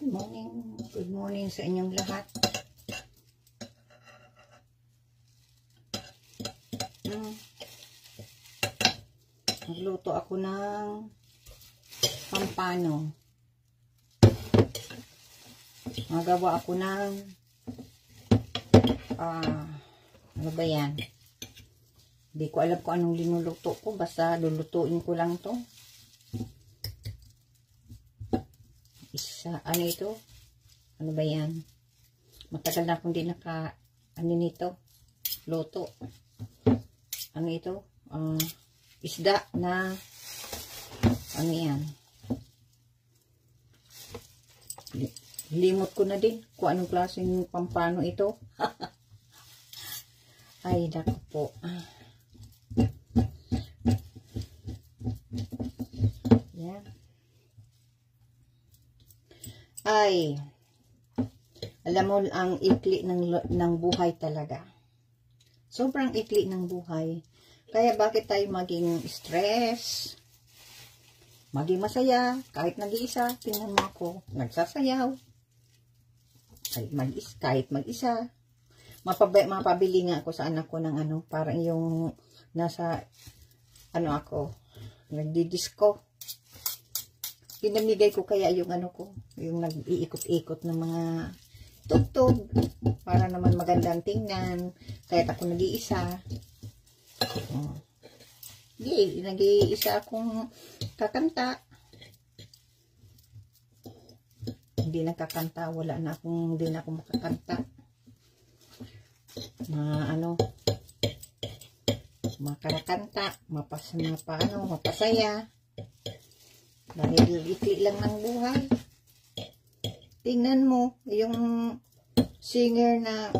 Good morning sa inyong lahat. Nagluto ako ng pampano. Nagawa ako ng ano ba yan? Hindi ko alam kung anong linuluto ko. Basta lulutuin ko lang to. Ano ito? Ano ba yan? Matagal na akong di ano nito? Luto. Ano ito? Isda na ano yan? Limot ko na din kung anong klaseng pampano ito. Ay, naku po. Yan. Ay, alam mo, ang ikli ng buhay talaga. Sobrang ikli ng buhay. Kaya bakit tayo maging stress? Maging masaya, kahit nag-iisa. Tingnan mo ako, nagsasayaw. Kahit mag-isa. Mapabili nga ako sa anak ko ng ano, parang yung nasa, ano ako, nagdi-disco. Pinamigay ko kaya yung ano ko, yung nag-iikot-ikot ng mga tugtog, para naman magandang tingnan, kahit ako nag-iisa. Hindi, nag-iisa akong kakanta. Hindi nakakanta, hindi na ako makakanta. Makakanta, mapasaya. Dahil ikli lang ng buhay. Tingnan mo, yung singer na,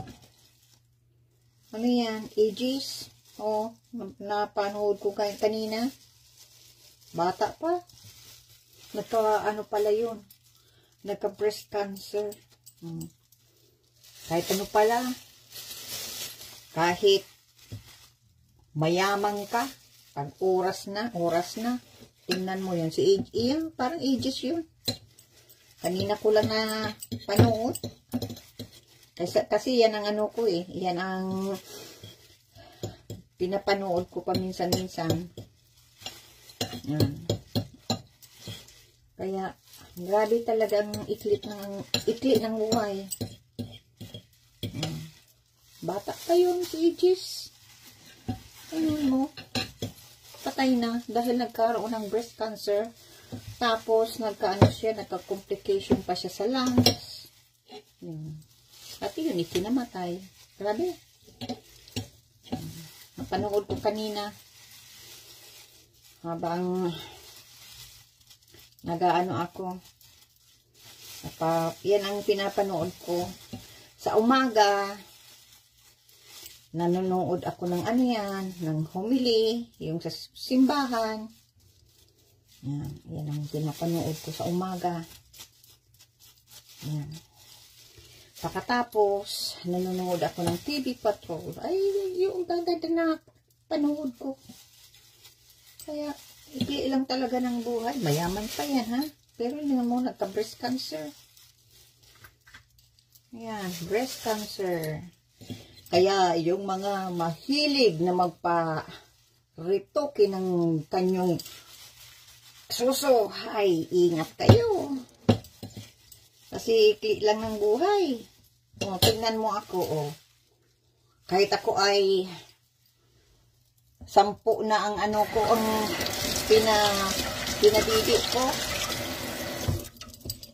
ano yan, Aegis. O, napanood ko kanina. Bata pa. Ano pala yun. Breast cancer. Kahit ano pala. Kahit mayaman ka, pag oras na. Tingnan mo yun. Si Aegis, parang Aegis yun. Kanina ko lang na panood. Kasi yan ang ano ko eh. Yan ang pinapanood ko paminsan-minsan. Yan. Kaya, grabe talagang ikli ng buhay. Bata pa yun si Aegis. Ayun mo. Patay na dahil nagkaroon ng breast cancer. Tapos nagka-complication pa siya sa lungs. At yun, ikinamatay. Grabe. Napanood ko kanina habang nagaano ako. Yan ang pinapanood ko. Sa umaga, nanonood ako ng ano yan, ng homily, yung sa simbahan. Yan ang pinapanood ko sa umaga. Yan. Pagkatapos, nanonood ako ng TV Patrol. Ay, yung gaganda na panood ko. Kaya, ikli lang talaga ng buhay. Mayaman pa yan, ha? Pero hindi mo nagka-breast cancer. Yan, breast cancer. Kaya, yung mga mahilig na magpa-retoke ng kanyang suso, ay, ingat kayo. Kasi ikli lang ng buhay. Tingnan mo ako, Kahit ako ay 10 na ang ano ko, ang pinadidi ko.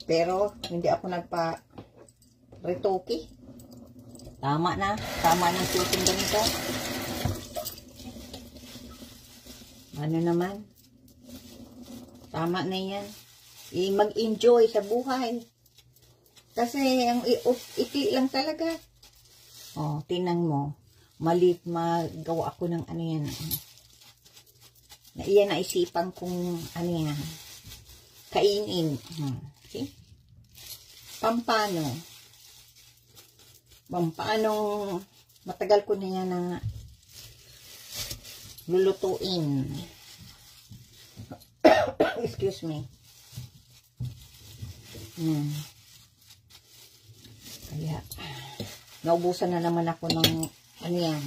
Pero, hindi ako nagpa-retoke. Tama na shooting ganito. Ano naman? Tama na yan. Mag-enjoy sa buhay. Kasi, ang ikli lang talaga. Tingnan mo. Magawa ako ng ano yan. Iyan naisipan kong ano yan. Kainin. See? Pampano. Matagal ko na yan na lulutuin. Excuse me. Kaya, naubusan na naman ako ng, ano yan,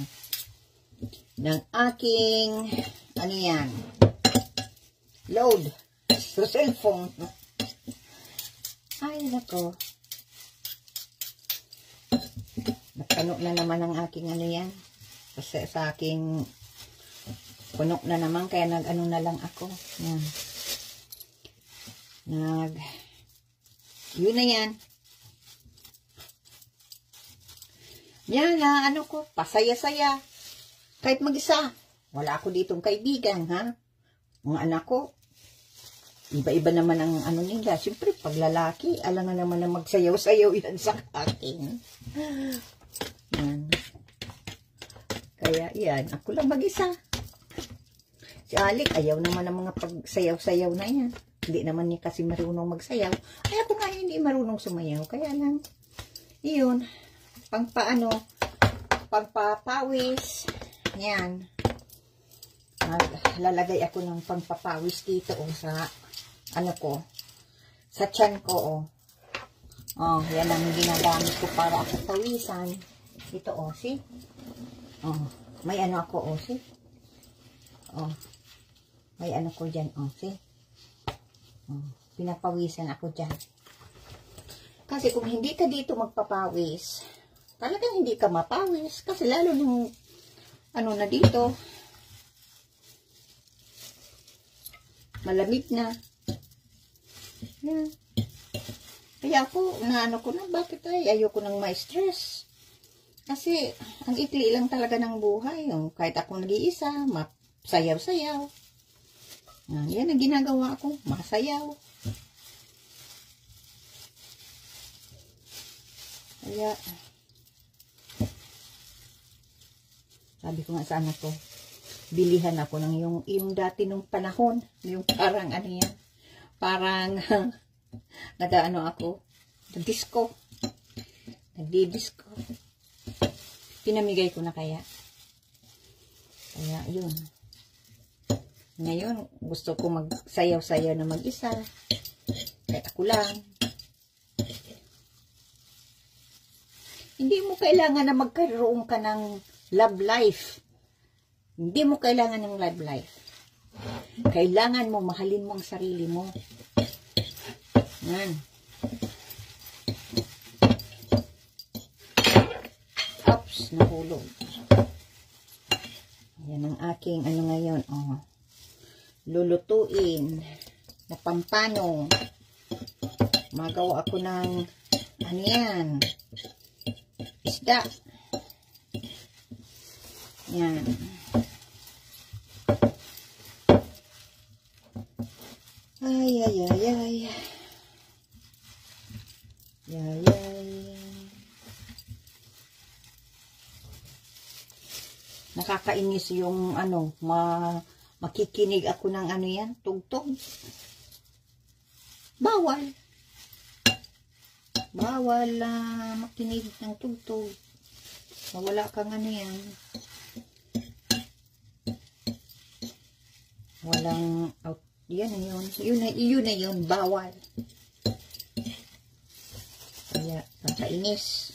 ng aking, ano yan, load sa cellphone. Ay, nako. Nagkano na naman ang aking, ano yan, kasi sa aking, puno na naman, kaya nag-ano na lang ako. Yan. Yun na yan. Yan na, ano ko, pasaya-saya. Kahit mag-isa. Wala ako ditong kaibigan, ha? Mga anak ko, iba-iba naman ang ano nila. Siyempre, pag lalaki, alam nga naman na magsayaw-sayaw yan sa akin. Yan. Kaya, yan. Ako lang mag-isa. Si Alec, ayaw naman ng mga pagsayaw-sayaw na yan. Hindi naman niya kasi marunong magsayaw. Ay, ako nga hindi marunong sumayaw. Kaya lang, yun. Pangpapawis. Yan. Lalagay ako ng pangpapawis dito, sa, ano ko, sa tiyan ko, yan ang ginagamit ko para ako pawisan. Ito, see? May ano ako, see? May ano ko dyan, see? Pinapawisan ako dyan. Kasi kung hindi ka dito magpapawis, talagang hindi ka mapawis. Kasi lalo nung, ano na dito, malamig na. Yan. Kaya ako, naano ko na, bakit ayoko nang ma-stress. Kasi, ang ikli lang talaga ng buhay. Kahit ako nag-iisa, sayaw-sayaw. Yan ang ginagawa ko, masayaw. Kaya, sabi ko nga sa anak ko, bilihan ako ng yung dati nung panahon, yung parang ano yan, parang nag-ano ako, disco, nagdi-disco. Pinamigay ko na kaya. Kaya yun. Ngayon, gusto ko magsayaw-sayaw na mag-isa. Kahit ako lang. Hindi mo kailangan na magkaroon ka ng love life. Hindi mo kailangan ng love life. Kailangan mo, mahalin mo ang sarili mo. Yan. Oops, nahulog. Yan ang aking, ano ngayon, lulutuin na pampano. Magawa ako ng, ano yan, isda. Yan. Ay, ay, ay, ay. Ay, ay. Nakakainis yung, ano, makikinig ako ng ano yan, tugtog. Bawal. Bawal makinig ng tugtog. Wala kang ano yan. Walang out. Yan na yun. Yun na yun. Bawal. Kaya, nakainis.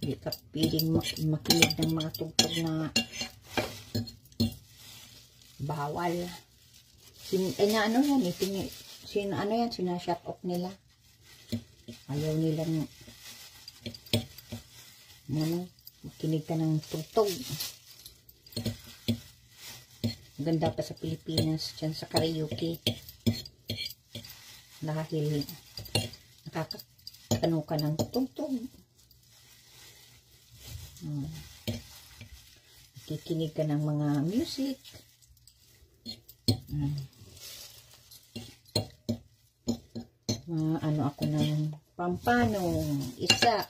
Hindi ka piling makinig ng mga tugtog na bawal. Ano yan eh. Ano yan? Sinashut off nila. Ayaw nilang makinig ka ng tugtog. Ganda pa sa Pilipinas, dyan sa karaoke. Dahil nakakano ka ng tugtog. Kikinig ka ng mga music. Ano ako ng pampano, isa.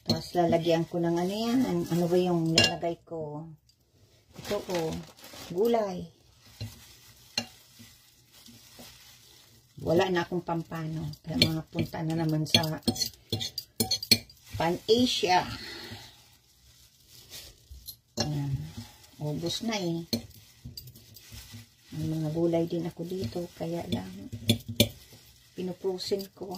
Tapos lalagyan ko ng ano yan. Ano ba yung lalagay ko? Ito gulay. Wala na akong pampano. Kaya mga punta na naman sa Pan-Asia. Ubus na eh. May mga gulay din ako dito. Kaya lang Pinuprosin ko.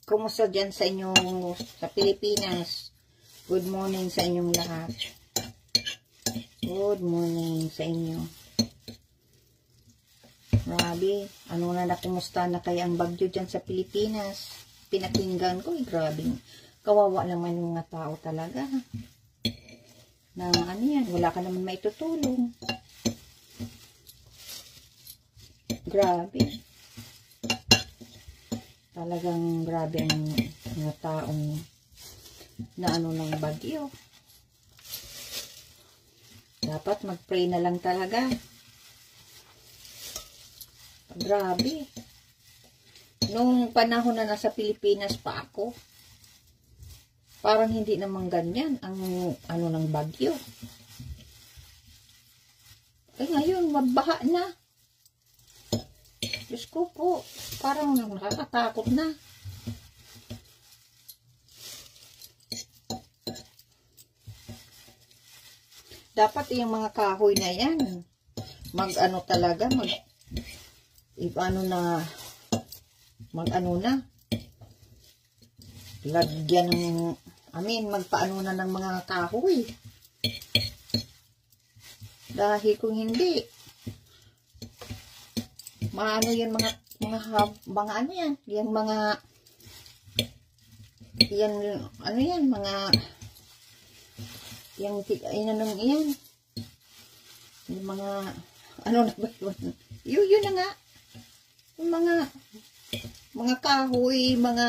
Kumusta dyan sa inyong, sa Pilipinas? Good morning sa inyong lahat. Good morning sa inyo. Grabe, ano na kumusta na kaya ang bagyo dyan sa Pilipinas? Pinakinggan ko, grabe. Kawawa naman yung mga tao talaga. Na ano yan, wala ka naman maitutulong. Grabe. Talagang grabe ang mga taong na ano ng bagyo. Dapat mag-pray na lang talaga. Grabe. Nung panahon na nasa Pilipinas pa ako, parang hindi naman ganyan ang ano ng bagyo. Eh ngayon, mabaha na. Diyos ko po, parang nakakatakot na. Dapat yung mga kahoy na yan, mag-ano talaga, lagyan ng, magpaano na ng mga kahoy. Dahil kung hindi, maano yan mga ano yan, yung mga ano na ba yun? Yun na nga. Yung mga kahoy, mga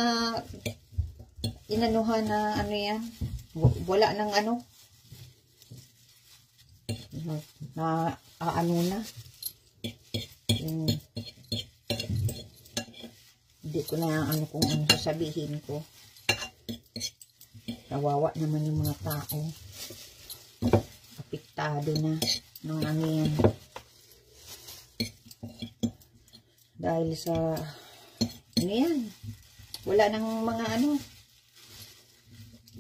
inanuhan na ano yan. Wala nang ano. Na ano na. Hindi ko na ano kung ano sasabihin ko. Kawawa naman yung mga tao. Apektado na ng ano yan. Dahil sa ano yan. Wala nang mga ano.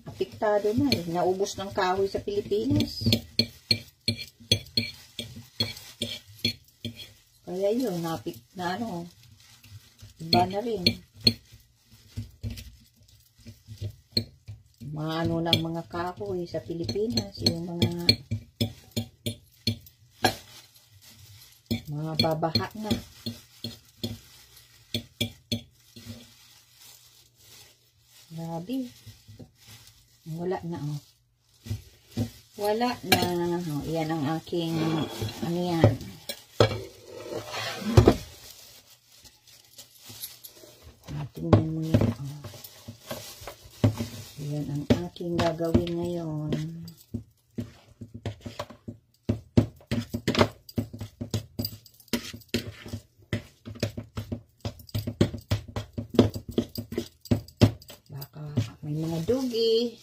Apektado na eh. Naubos ng kahoy sa Pilipinas. Kaya yun, na ano, iba na rin. Maano ng mga kahoy sa Pilipinas, yung mga babaha na. Grabe. Wala na, oh. Wala na. Oh, yan ang aking, ano yan. Tingnan mo yan. Oh. Yan ang aking gagawin ngayon. Baka may mga dugi.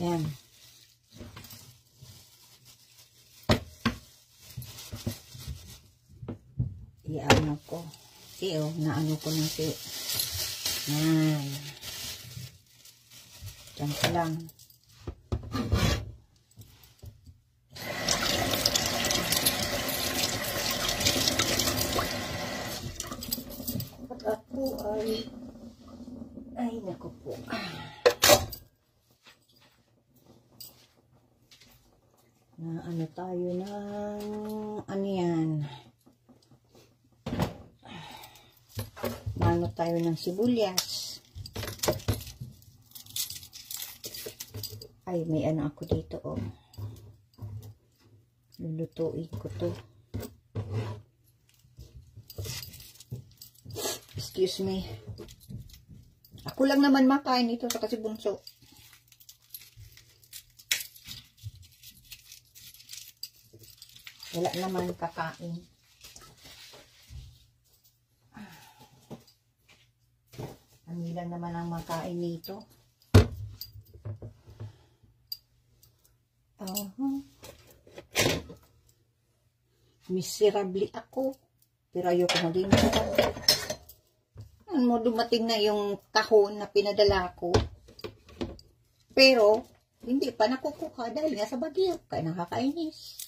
Yan. I-ano ko. Naano ko na si. Yan. Diyan ka lang. At ako ay naku po. Na ano tayo ng ano yan. Ano tayo ng sibuyas. Ay, may ano ako dito, oh. Lulutuin ko to. Excuse me. Ako lang naman makain ito sa kasi bunso. Wala naman kakain. Kami lang naman ang makain nito. Miserable ako. Pero ayoko maging miserable. Ano mo, dumating na yung kahon na pinadala ko. Pero, hindi pa nakukuha dahil nga sa bagyo. Kaya nakakainis.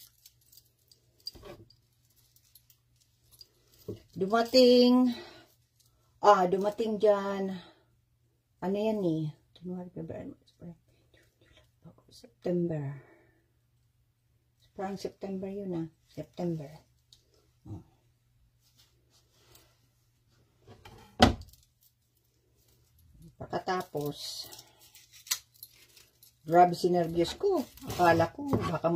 Dumating dyan. Ano yan eh? January, February, September. Parang September yun ah. September. Pagkatapos, grabe sinervyos ko. Akala ko, baka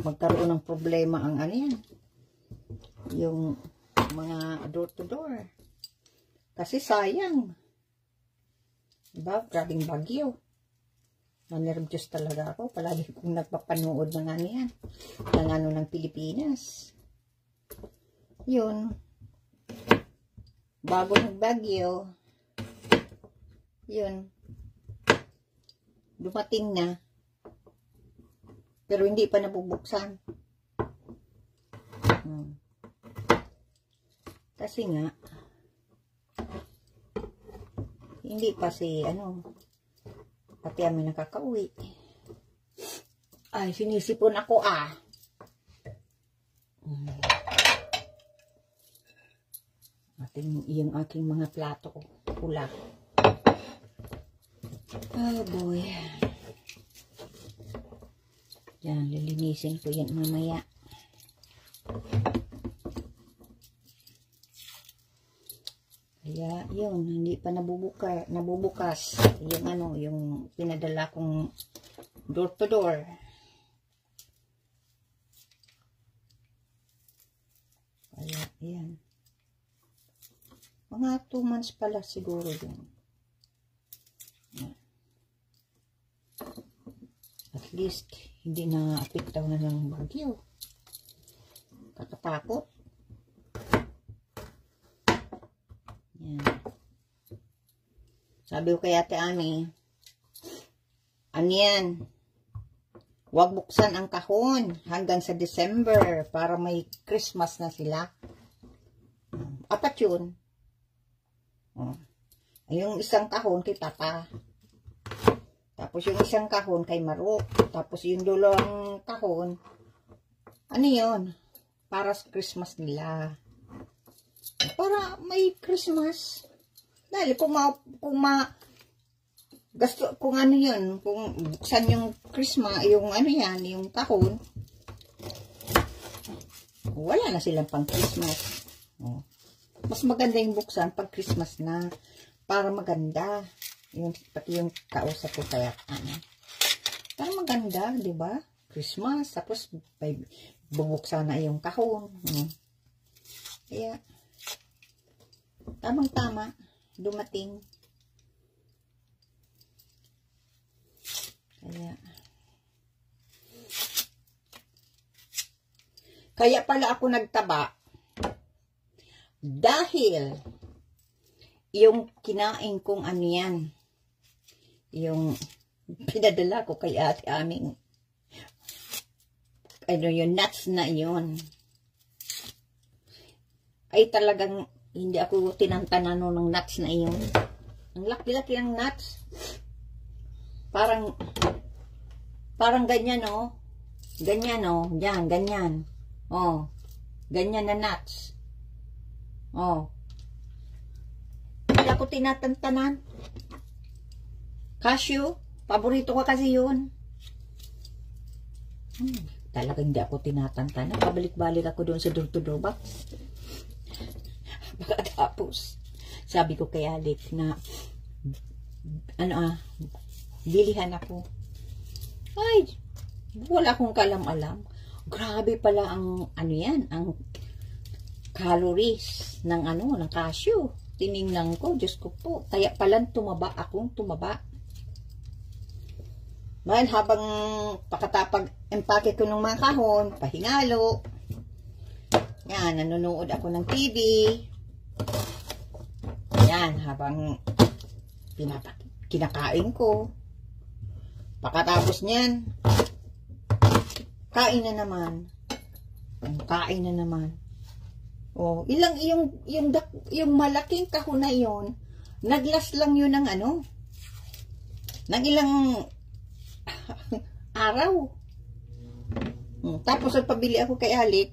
magkaroon ng problema ang ano yan. Yung mga door to door. Kasi sayang. Diba? Grabing bagyo. Nanervyos talaga ako. Palagi kong nagpapanood ng ano yan. Ng ano ng Pilipinas. Yun. Bago nagbagyo, yun. Dumating na. Pero hindi pa nabubuksan. Kasi nga, hindi pa si, pati amin nakakauwi. Ay, sinisipon ako yung aking mga plato ko. Pula. Oh boy. Yan, lilinisin ko yan mamaya. Kaya, yun, hindi pa nabubukas. Yung yung pinadala kong door to door. Kaya, yan. Mga 2 months pala siguro yun. Yan. At least, hindi na apektaw na ng bagyo. Kakatakot. Yan. Sabi ko kay Ate Ami, yan, huwag buksan ang kahon hanggang sa December para may Christmas na sila. 4 yun. Yung isang kahon kay Papa. Tapos yung isang kahon kay Maru. Tapos yung dalawang kahon, yun? Para sa Christmas nila. Para may Christmas. Dahil kung yun, kung buksan yung Christmas, yung yung kahon, wala na silang pang Christmas. Mas maganda yung buksan pag Christmas na, para maganda. Pati yung kausap ko kaya, para maganda, di ba? Christmas, tapos bubuksan na yung kahon. Kaya, tamang-tama, dumating. Kaya pala ako nagtaba. Dahil, yung kinain kong yan, yung pinadala ko kay Ate Aming, yung nuts na yun, ay talagang hindi ako tinantanan ng nuts na yun. Ang laki-laki ng nuts. Parang ganyan, ganyan, yan, ganyan. Ganyan na nuts. Hindi ako tinatantanan. Cashew, paborito ko kasi yun. Talagang hindi ako tinatantanan. Pabalik-balik ako doon sa door-to-door box. Tapos, sabi ko kay Alex na, bilihan ako. Ay, wala akong kalam-alam. Grabe pala ang, ang calories ng ng cashew. Tiningnan ko, Diyos ko po. Kaya palang akong tumaba. Dahil habang pakatapag-empake ko ng mga kahon, pahingalo. Yan, nanonood ako ng TV. Yan, habang kinakain ko. Pagkatapos niyan, kain na naman. Kain na naman. Oh, ilang yung malaking kahon na yon, naglas lang yun ng ano, ng ilang araw. Tapos nagpabili ako kay Alik,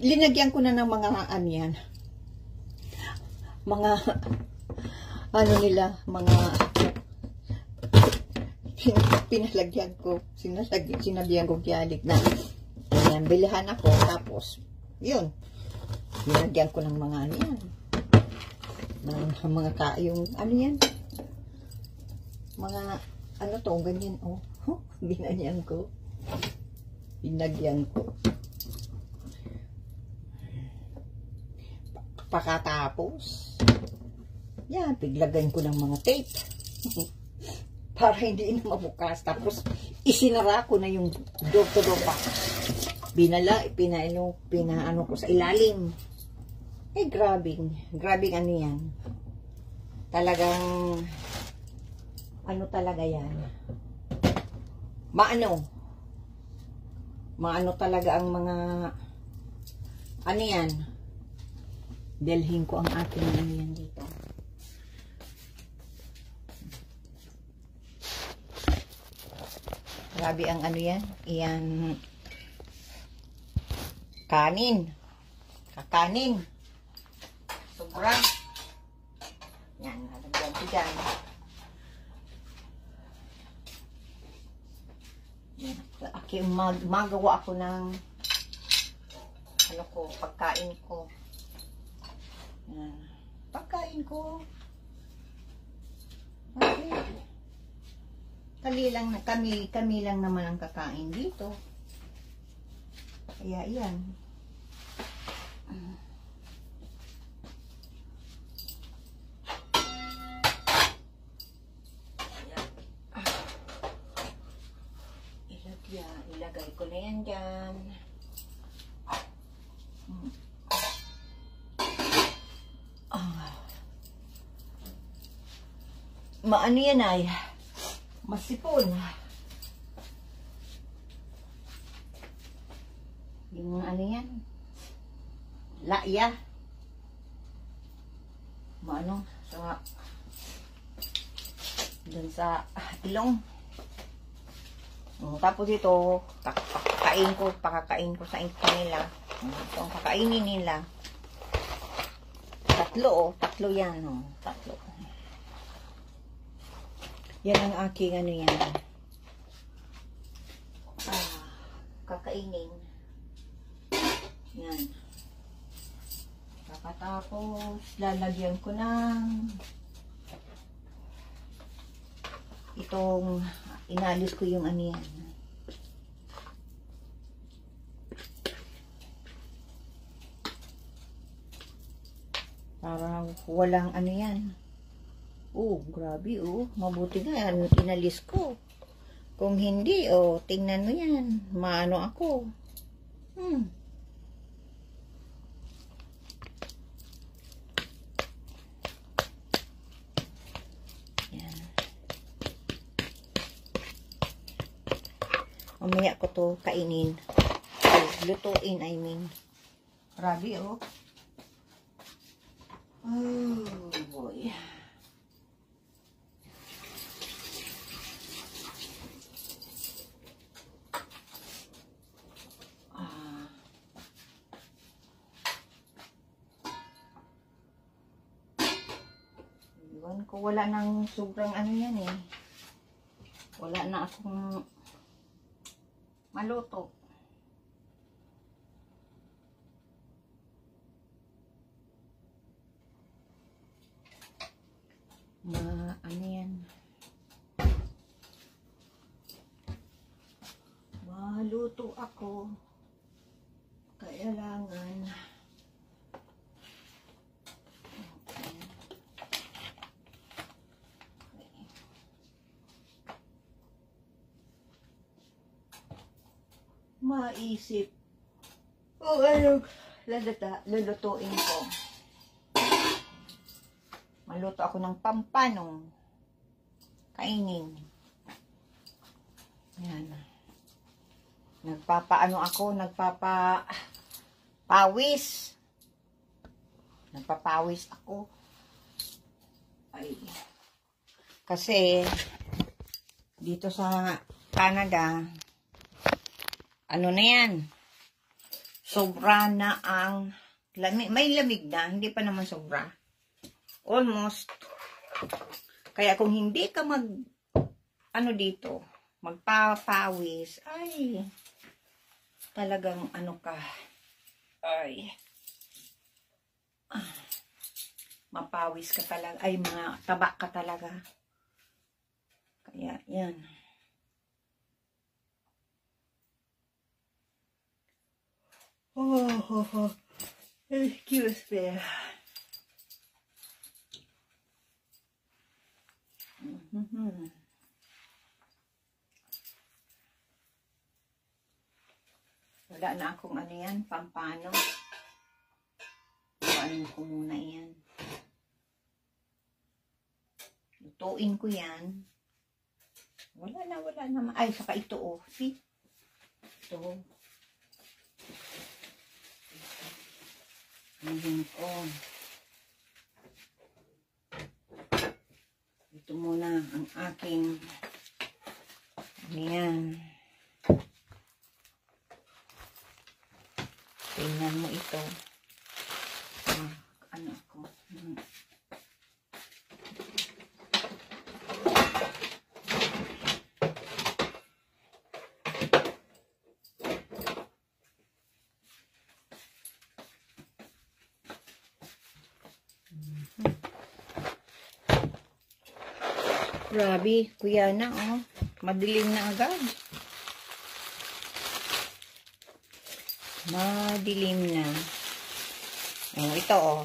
linagyan ko na ng mga ano yan, mga ano nila, mga pinalagyan ko, sinabihan ko kay Alik na ayan, bilihan ako. Tapos yun, linagyan ko ng mga ano yan, ng mga yung ano yan, mga ano to, ganyan, oh, ginanyan ko, binagyan ko. Pagkatapos yan, piglagan ko ng mga tape para hindi na mabukas. Tapos isinara ko na yung door-to-door box, pinaano ko sa ilalim. Grabing ano yan, talagang ano talaga yan, maano talaga ang mga ano yan. Delhin ko ang aking ano yan dito. Grabe ang ano yan, iyan, kakanin sobra yan, nalagyan ko dyan. Magawa ako ng ano ko, pagkain ko. Yan. Pagkain ko. Okay. Kami lang naman ang kakain dito. Kaya yan. Ilagay ko na yan dyan. Maano yan ay masipon. Yung ano yan, laia. Maano sa dun sa ilong. Tapos ito, pakakain ko sa kanila. Ito ang kakainin nila. Tatlo yan, tatlo. Yan ang aking ano yan. Kakainin. Yan. Tapos, lalagyan ko ng itong inalis ko yung ano yan. Parang walang ano yan. Oh, grabe oh. Mabuti nga yan, inalis ko. Kung hindi, oh, tingnan mo yan. Maano ako. Yan. Mamaya ko to kainin. Lutuin, I mean. Grabe oh. Oh boy. Iwan ko, wala nang sobrang ano yan eh. Wala na akong maluto. Ano yan, maluto ako, kailangan maisip o ano lulutuin ko. Maluto ako ng pampanong kainin. Yan. Nagpapawis. Nagpapawis ako. Ay. Kasi, dito sa Canada, ano na yan? Sobra na ang lamig. May lamig na, hindi pa naman sobra. Almost. Kaya kung hindi ka magpapawis, ay, talagang mapawis ka talaga, ay, mataba ka talaga. Kaya, yan. Excuse me. Wala na akong pampano. Paano ko muna yan. Lutuin ko yan. Wala na. Ay, saka ito, oh. See? Ito. Ayan ko. Ito muna ang aking ayan. Tingnan mo ito. Ano ako? Grabe, kuya na, oh. Madilim na agad. Madilim na. Oh, ito, oh.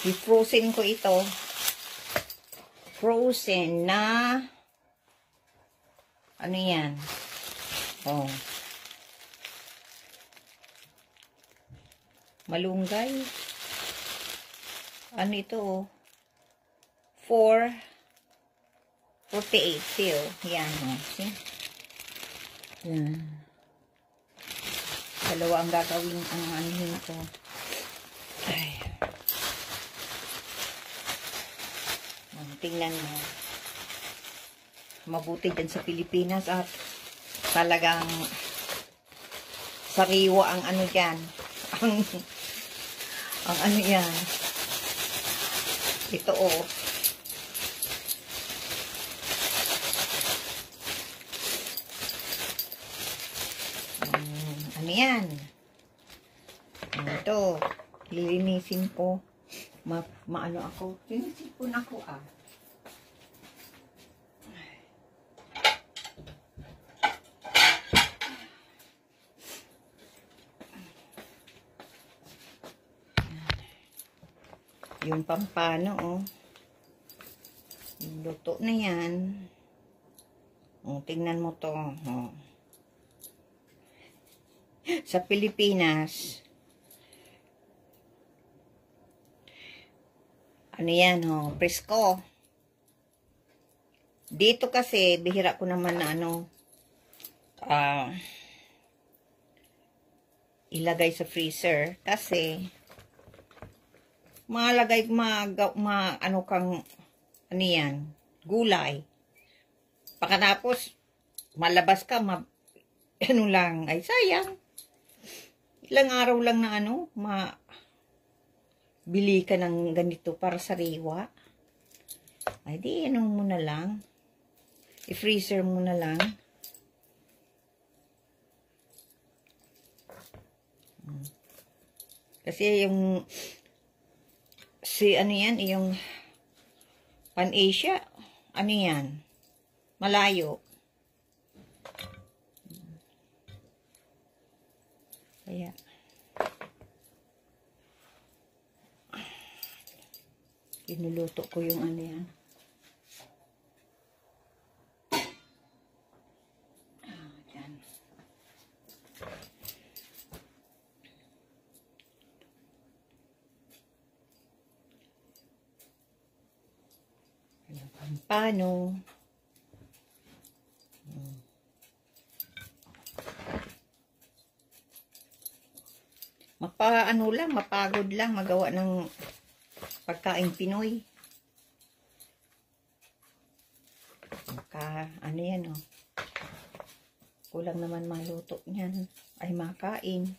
I-frozen ko ito. Frozen na. Ano yan? Oh. Malunggay. Ano ito, oh. 4:48 still. Yan, oh. See? Yan. Dalawa ang gagawin ang anihin ko. Ay. Tingnan mo. Mabuti dyan sa Pilipinas at talagang sariwa ang ano dyan. ang ano yan. Ito, oh. Ano yan? Ito. Lilinisin ko. Maano ako. Sinisipon ako, ah. Yung pampano, oh. Luto na yan. Oh, tingnan mo to. Oh. Sa Pilipinas, ano yan, oh, presko. Dito kasi, bihira ko naman na ilagay sa freezer. Kasi, malagay, ano yan, gulay. Pagkatapos, malabas ka, ano lang, ay sayang. Ilang araw lang na bili ka ng ganito para sariwa. Ay, di, mo na lang. I-freezer mo na lang. Kasi yung, ano yan, yung Pan-Asia, ano yan, malayo. Kaya, inuluto ko yung ano yan. Dyan. Paano? Mapagod lang magawa ng pagkain Pinoy. Ano yan, oh. Kulang naman maluto niyan. Ay, makain.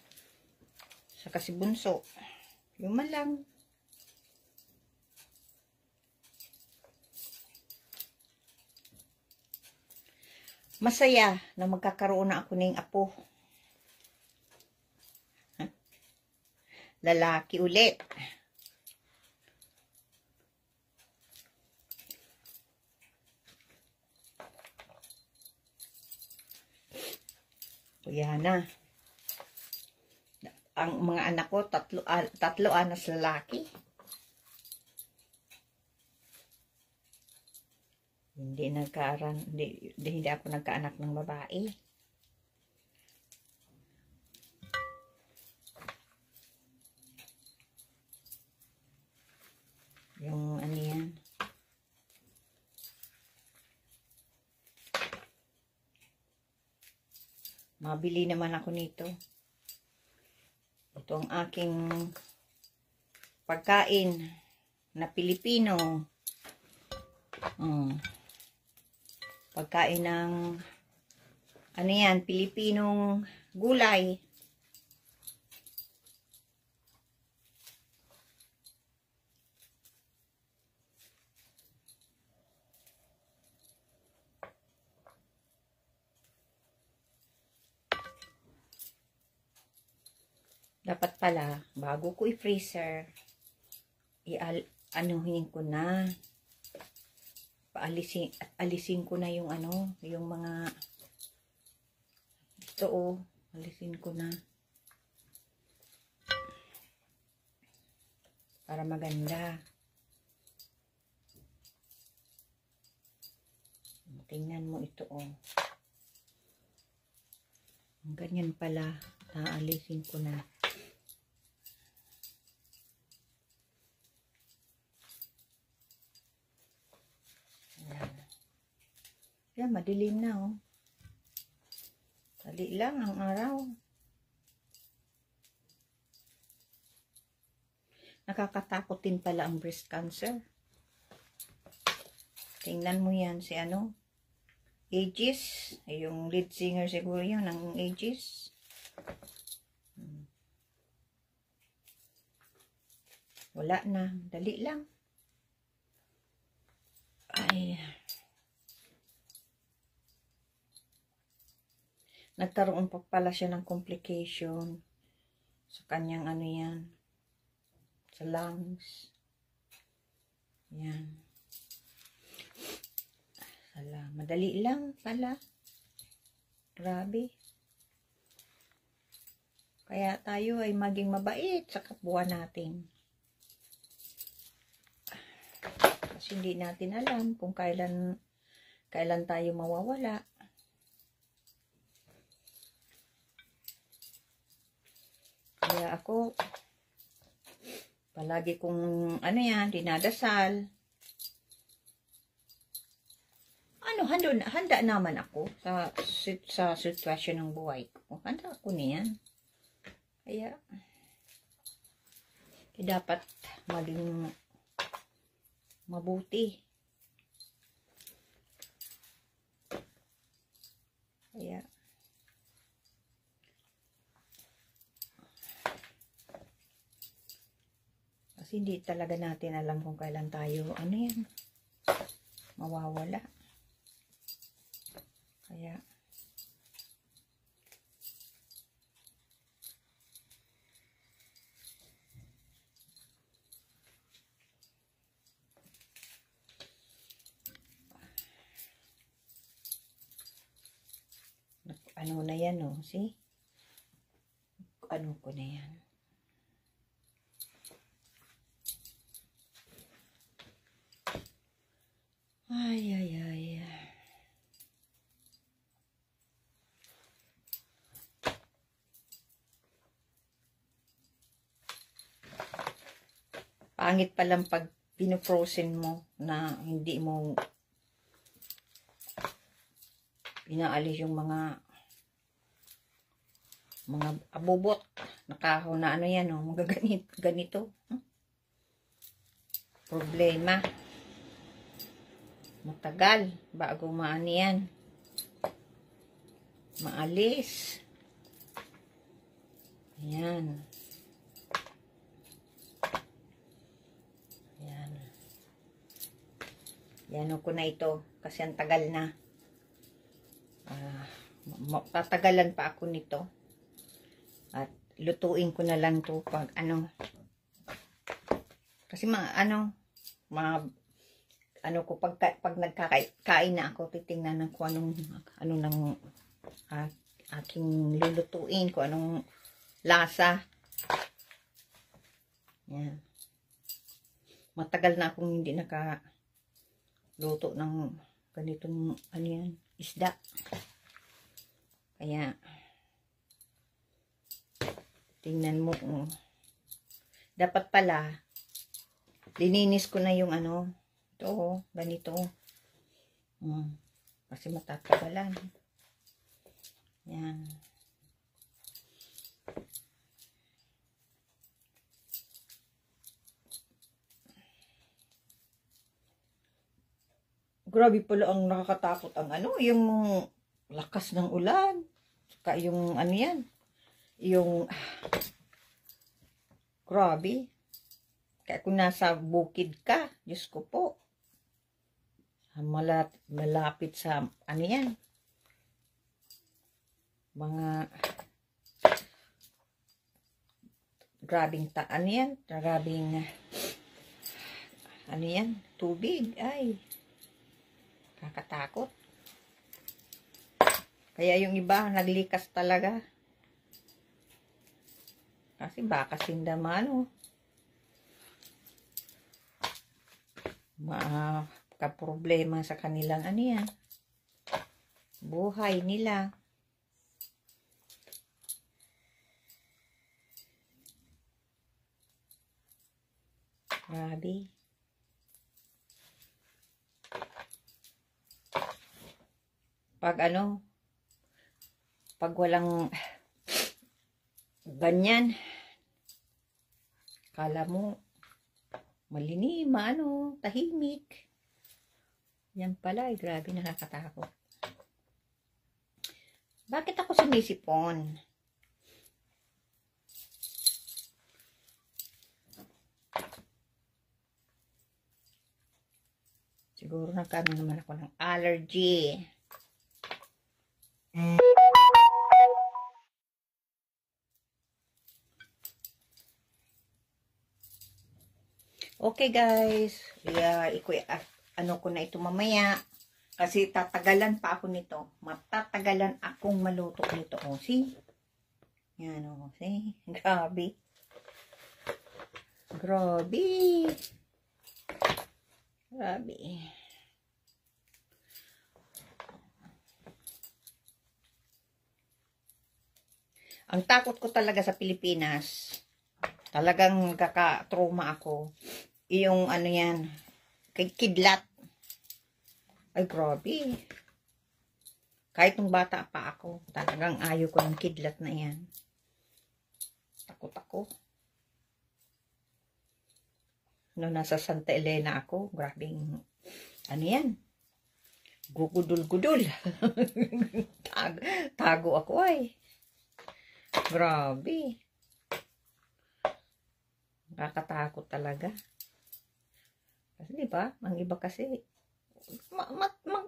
Saka si Bunso. Luma lang. Masaya na magkakaroon na ako ng apo. Lalaki ulit. Yan na. Ang mga anak ko, tatlo anas lalaki. Hindi ako nagkaanak ng babae. Yung ano yan. Mabili naman ako nito. Ito ang aking pagkain na Pilipino. Pagkain ng ano yan, Pilipinong gulay. Dapat pala, bago ko i-freezer, anuhin ko na. Alisin ko na yung ano, yung mga ito, oh, alisin ko na. Para maganda. Tingnan mo ito, oh. Ganyan pala, alisin ko na. Yan, madilim na, oh. Dali lang ang araw. Nakakatakot din pala ang breast cancer. Tingnan mo yan si ano, Aegis. Yung lead singer siguro yun ng Aegis. Wala na. Dali lang. Ay. Nagkaroon pa pala siya ng complication sa kanyang ano yan, sa lungs. Yan. Madali lang pala. Grabe. Kaya tayo ay maging mabait sa kapwa natin. Kasi hindi natin alam kung kailan tayo mawawala. Kaya ako, palagi kong, ano yan, dinadasal. Handa naman ako sa sitwasyon ng buhay ko. Handa ako niyan. Kaya, dapat maging mabuti. Kaya, kasi hindi talaga natin alam kung kailan tayo, ano yan, mawawala. Kaya, ano na yan, oh, see? Ano ko na yan? Ay, ay, ay. Pangit palang pag pinofrozen mo na hindi mo inaalis yung mga abubot. Nakahaw na ano yan, oh, mga ganito. Problema. Matagal bago maano yan. Maalis. Ayan. Ayan. Yan ko na ito kasi ang tagal na. Tatagalan pa ako nito. At lutuin ko na lang to pag ano. Kasi ko pag nagkakain na ako, titingnan ko anong aking lulutuin, kung anong lasa. Yan. Matagal na akong hindi nakaluto ng ganitong isda. Kaya tingnan mo, dapat pala lininis ko na yung ito, ganito. Kasi matatagalan. Yan. Grabe pala ang nakakatakot ang yung lakas ng ulan. Saka yung yan. Yung grabe. Kaya kung nasa bukid ka, Diyos ko po. Malapit sa yan. Mga grabing grabing tubig. Ay, kakatakot. Kaya yung iba naglikas talaga. Kasi baka sindamano. Problema sa kanilang buhay nila. Grabe. Pag walang ganyan, kala mo malinima, tahimik. Yan pala, grabe, nakakatakot. Bakit ako sumisipon? Siguro nagkaroon naman ako ng allergy. Okay guys, ko na ito mamaya kasi tatagalan pa ako nito. Matatagalan akong maluto nito. Oh, see? Yan, oh, see? Grabe. Grabe. Grabe. Ang takot ko talaga sa Pilipinas, talagang kaka-trauma ako. Yung yan, kidlat. Ay, grabe. Kahit nung bata pa ako, talagang ayaw ko ng kidlat na yan. Takot ako. Nung nasa Santa Elena ako, grabing, yan, gugudul-gudul. Tago ako ay. Grabe. Nakakatakot talaga. Kasi diba, ang iba kasi,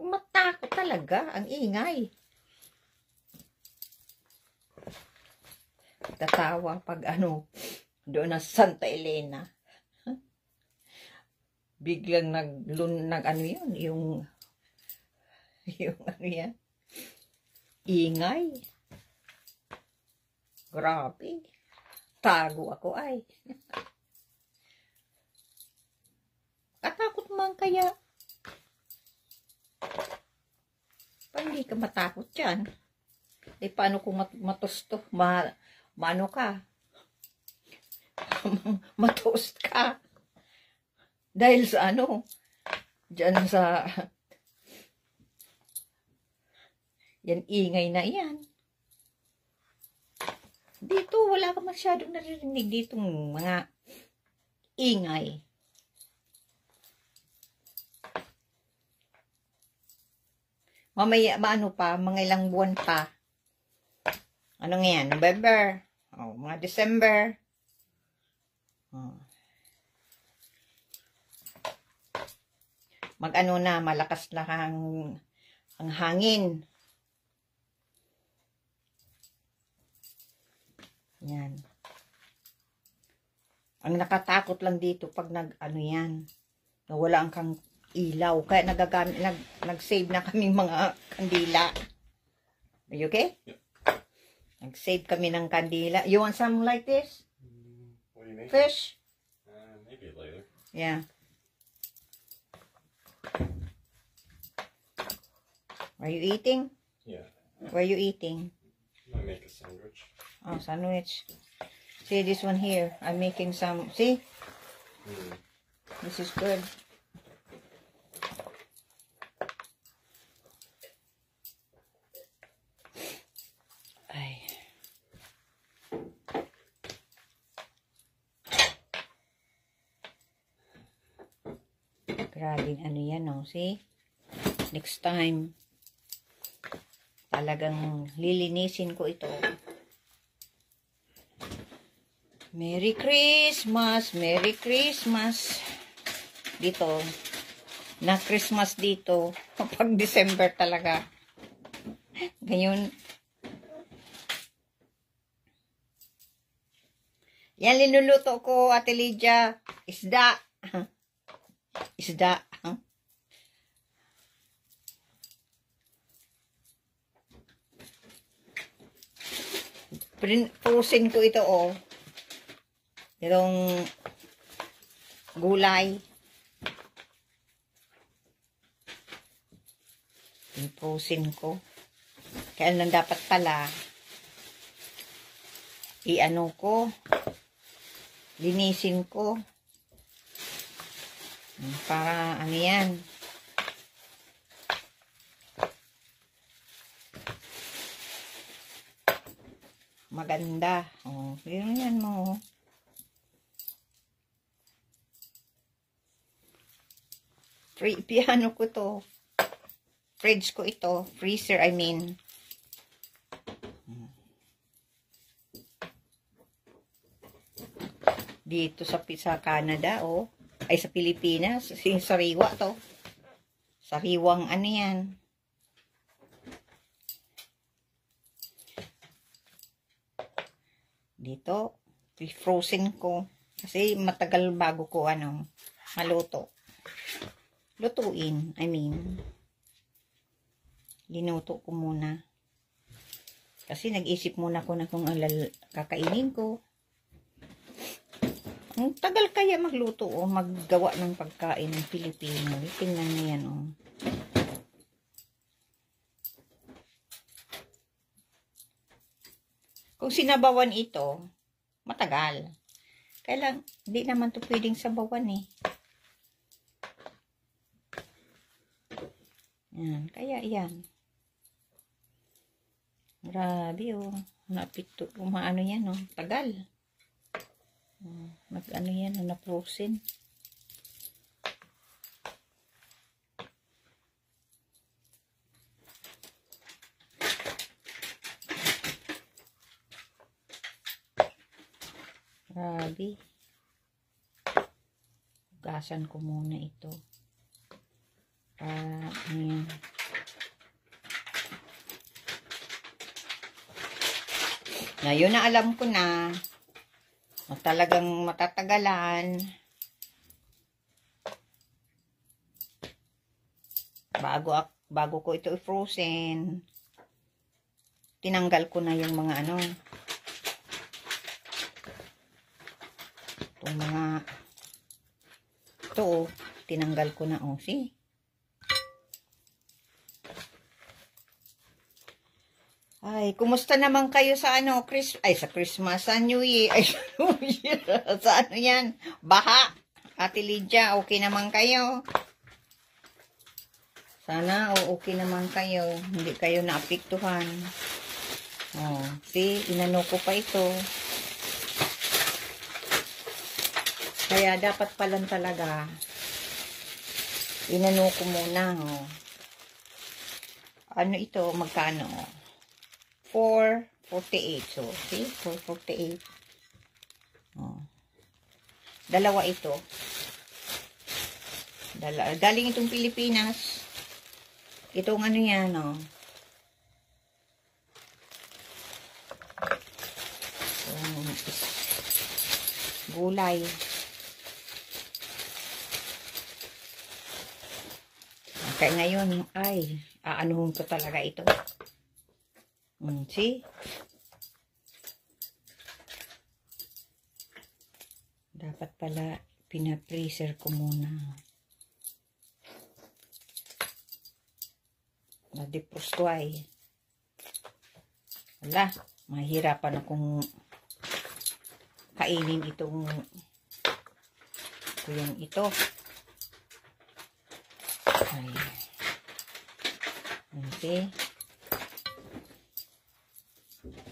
matakot talaga, ang ingay. Tatawa pag doon na Santa Elena. Biglang yun, yung yan, ingay. Grabe. Tago ako ay. Katakot man kaya. Pa hindi ka matakot dyan. Eh paano kung matusto? Maano ka? Matoast ka. Dahil sa dyan sa Yan, ingay na yan. Dito, wala ka masyadong naririnig ditong mga ingay. Mamaya, maano pa, mga ilang buwan pa. Ano nga yan? November. Oh, mga December. Oh. Mag-ano na, malakas na ang hangin. Yan. Ang nakatakot lang dito pag nag-ano yan. Nawala ang kang ilaw. Kaya nag-save na kaming mga kandila. Are you okay? Yep. Nag-save kami ng kandila. You want something like this? What do you mean? Fish? Maybe later. Yeah. Are you eating? Yeah. Where are you eating? I might make a sandwich. Oh, sandwich. See this one here. I'm making some. See? This is good. Ay. Grabing ano yan, oh. See? Next time, talagang lilinisin ko ito. Merry Christmas! Merry Christmas! Dito. Na Christmas dito. Pag December talaga. Ngayon. Yan, linuluto ko, Ate Lydia. Isda. Isda. Frozen ko ito, oh. Itong gulay. Frozen ko. Kaya lang dapat pala i-ano ko, linisin ko. Para ano yan. Maganda. Oh, yun yan mo. Piano ko to. Fridge ko ito. Freezer, I mean. Dito sa Canada, oh. Ay, sa Pilipinas. Sariwa to. Sariwang ano yan. Dito. Frozen ko. Kasi matagal bago ko, ano, maluto. Lutuin, I mean. Linuto ko muna. Kasi nag-isip muna ko na kung kakainin ko. Ang tagal kaya magluto o maggawa ng pagkain ng Pilipino. Tingnan niyo yan, oh. Kung sinabawan ito, matagal. Kaya lang, hindi naman to pwedeng sabawan, eh. Yan, kaya yan. Grabe, oh. Napito, umaano yan, oh. Tagal. Ano yan, oh, na-frozen. Grabe. Hugasan ko muna ito. Ayan. Ngayon na alam ko na talagang matatagalan bago ko ito i-frozen. Tinanggal ko na yung mga ano, itong mga ito, oh, tinanggal ko na, oh, see? Ay, kumusta naman kayo sa ano, sa Christmas, sa New Year, ay, New Year, sa ano yan, baha, Ate Lydia, okay naman kayo? Sana okay naman kayo. Hindi kayo naapektuhan. Oh, see, inano ko pa ito. Kaya dapat palang talaga inano ko muna. Oh. Ano ito? Magkano? 448. So, see? 448. Oh. Dalawa ito. Galing itong Pilipinas. Itong ano yan, oh. Gulay. Kaya ngayon, ay, aanuhin ko talaga ito. See? Dapat pala, pina-freezer ko muna. Na-defrost ay. Wala, mahirapan akong kainin itong ito. Ay. Okay.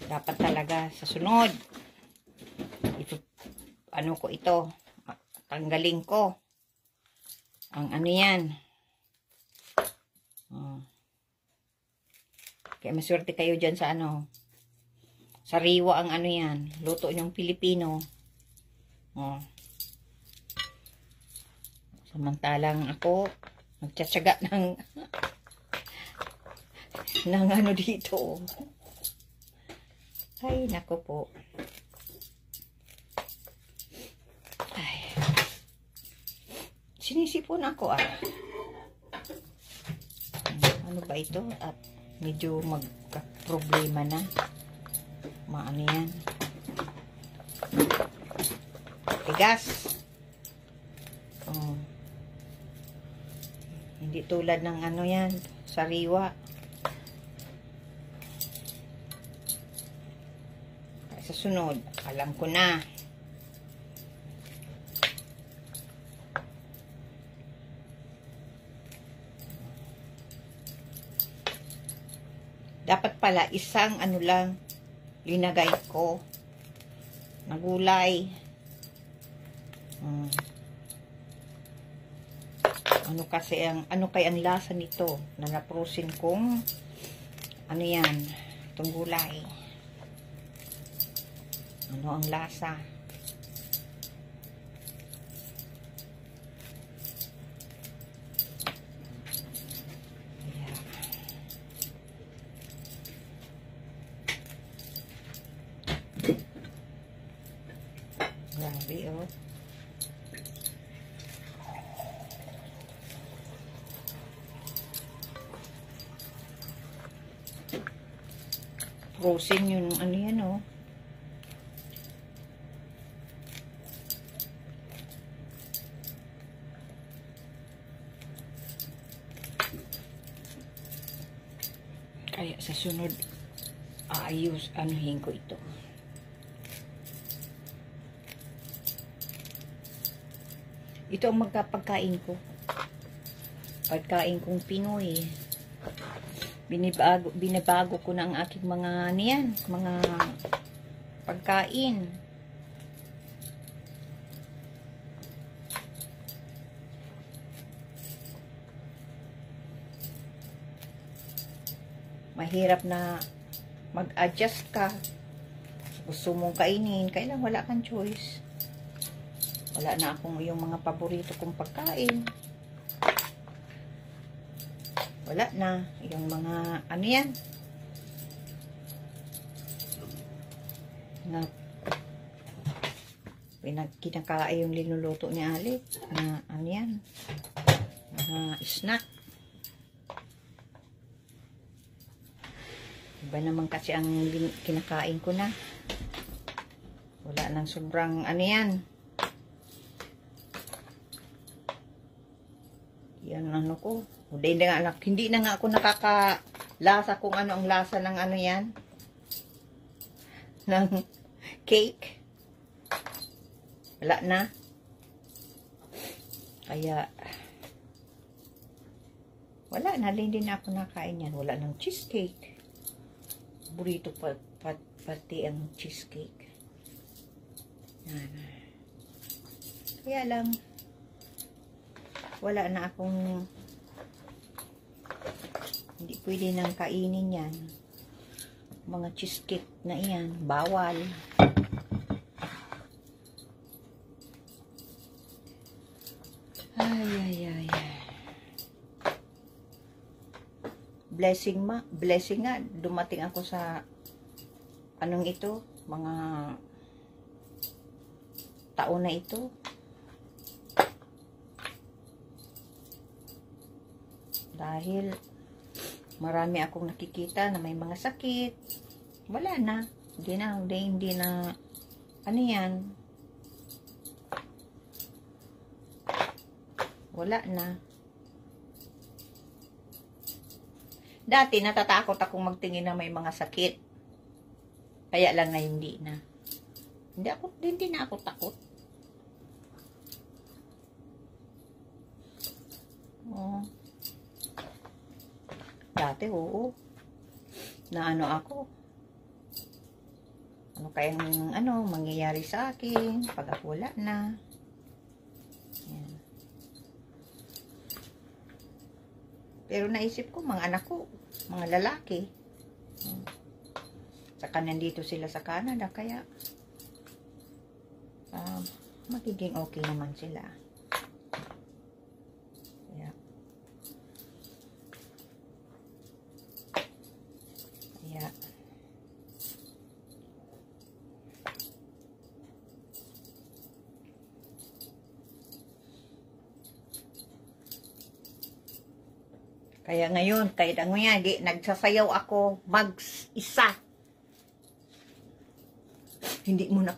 Dapat talaga sa sunod. Ito, ano ko ito. Tanggalin ko. Ang ano yan. Kaya maswerte kayo dyan sa ano. Sariwa ang ano yan. Luto niyong Pilipino. Oh. Samantalang ako, nagtsatsaga ng ano dito. Ay, nako po. Ay. Sinisipon ako Ano ba ito? At medyo magka-problema na. Maano yan. Tigas. Oh. Hindi tulad ng ano yan. Sariwa. Sa sunod, alam ko na. Dapat pala isang ano lang linagay ko na gulay. Ano kasi ano kaya ang lasa nito na naprosin kong ano yan, itong gulay. Ano ang lasa? Grabe, oh. Frozen yun, ano yan, oh. Kaya sa sunod, anuhin ko ito. Ito ang magkapagkain ko. Pagkain kong Pinoy. Binabago ko na ang aking mga niyan, mga pagkain. Mahirap na mag-adjust ka. Gusto mong kainin, kailan wala kang choice. Wala na akong yung mga paborito kong pagkain. Wala na. Yung mga, ano yan? Na, kinakain yung linuluto ni Alec. Na, ano yan? Mga snack. Iba naman kasi ang kinakain ko na. Wala nang sobrang, ano yan? Yan ano ko. Hindi na nga ako nakakalasa kung ano ang lasa ng ano yan. Ng cake. Wala na. Kaya Wala na, hindi na ako nakain yan. Wala ng cheesecake. Burrito pati ang cheesecake. Yan. Kaya lang, wala na akong, hindi pwede nang kainin yan. Mga cheesecake na yan, bawal. Ay. Blessing nga, dumating ako sa, anong ito, mga taon na ito. Dahil, marami akong nakikita na may mga sakit. Wala na. Hindi na, ano yan. Wala na. Dati, natatakot akong magtingin na may mga sakit. Kaya lang na hindi na. Hindi na ako takot. Oh. Dati, oo. Na ano ako. Ano kayang mangyayari sa akin pag ako wala na. Yan. Pero naisip ko, mga anak ko, mga lalaki. Saka nandito sila sa Canada, kaya magiging okay naman sila. Kaya ngayon, kahit ano yan, nagsasayaw ako mag-isa. Hindi mo na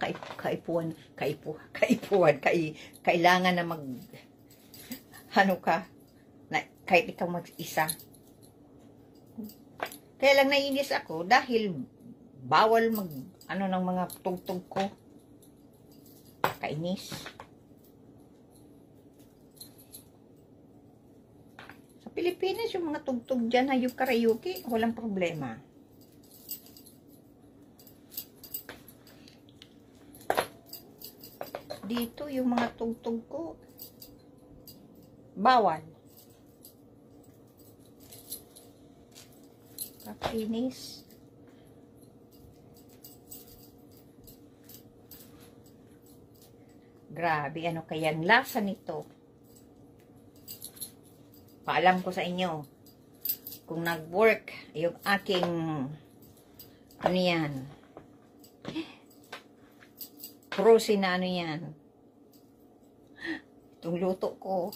kailangan na kahit ikaw mag-isa. Kaya lang nainis ako dahil bawal ng mga tugtog ko. Kainis. Pilipinas, yung mga tugtog dyan na yung karaoke, walang problema. Dito, yung mga tugtog ko, bawal. Kakinis. Grabe, ano kayang lasa nito? Paalam ko sa inyo, kung nag-work yung aking, ano yan, frozen na ano yan, itong luto ko,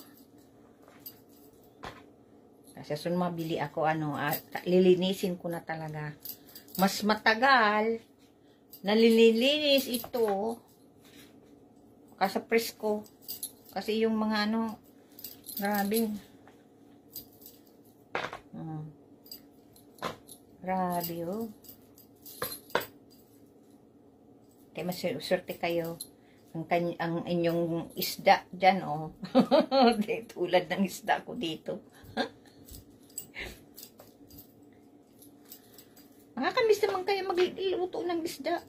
kasi mabili ako, lilinisin ko na talaga. Mas matagal, nalilinis ito, kasi presko, kasi yung mga grabe. Grabe, oh. Kaya maswerte kayo. Ang inyong isda dyan, oh. Tulad ng isda ko dito. Makakamiss naman kayo magluluto ng isda.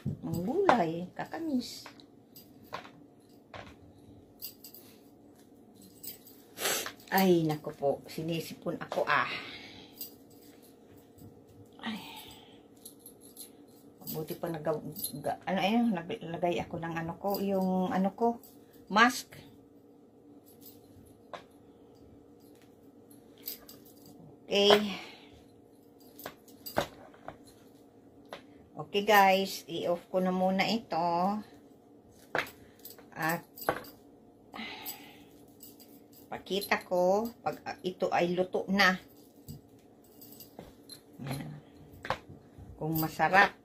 Ang gulay, kakamiss. Ay, naku po. Sinisipon ako, Ay. Buti pa naglagay ako ng yung mask. Okay. Okay, guys. I-off ko na muna ito. At pakita ko pag ito ay luto na. Yan. Kung masarap.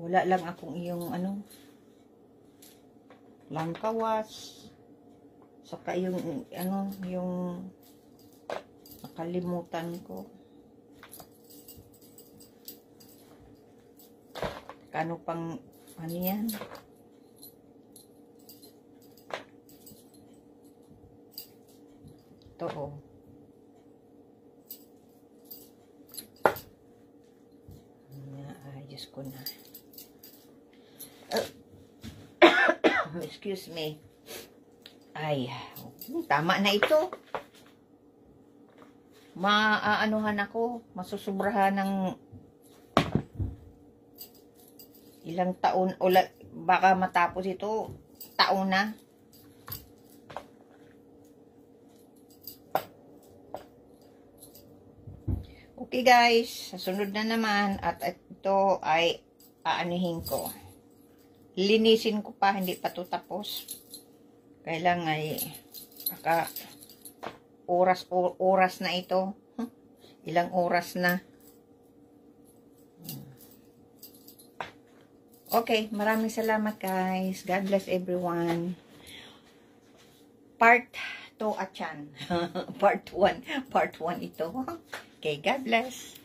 Wala lang akong yung langkawas. Saka yung yung nakalimutan ko. Kano pang yan? ito, oh. Ayos ko na. Excuse me. Ay, tama na ito. Maaanuhan ako, masusubrahan ng ilang taon o baka matapos ito taon na. Okay guys, sa sunod na naman at ito ay aanuhin ko. Linisin ko pa, hindi pa ito tapos. Kailangan ay baka oras na ito. Ilang oras na. Okay, maraming salamat guys. God bless everyone. Part 2 at yan. Part 1 ito. Okay, God bless.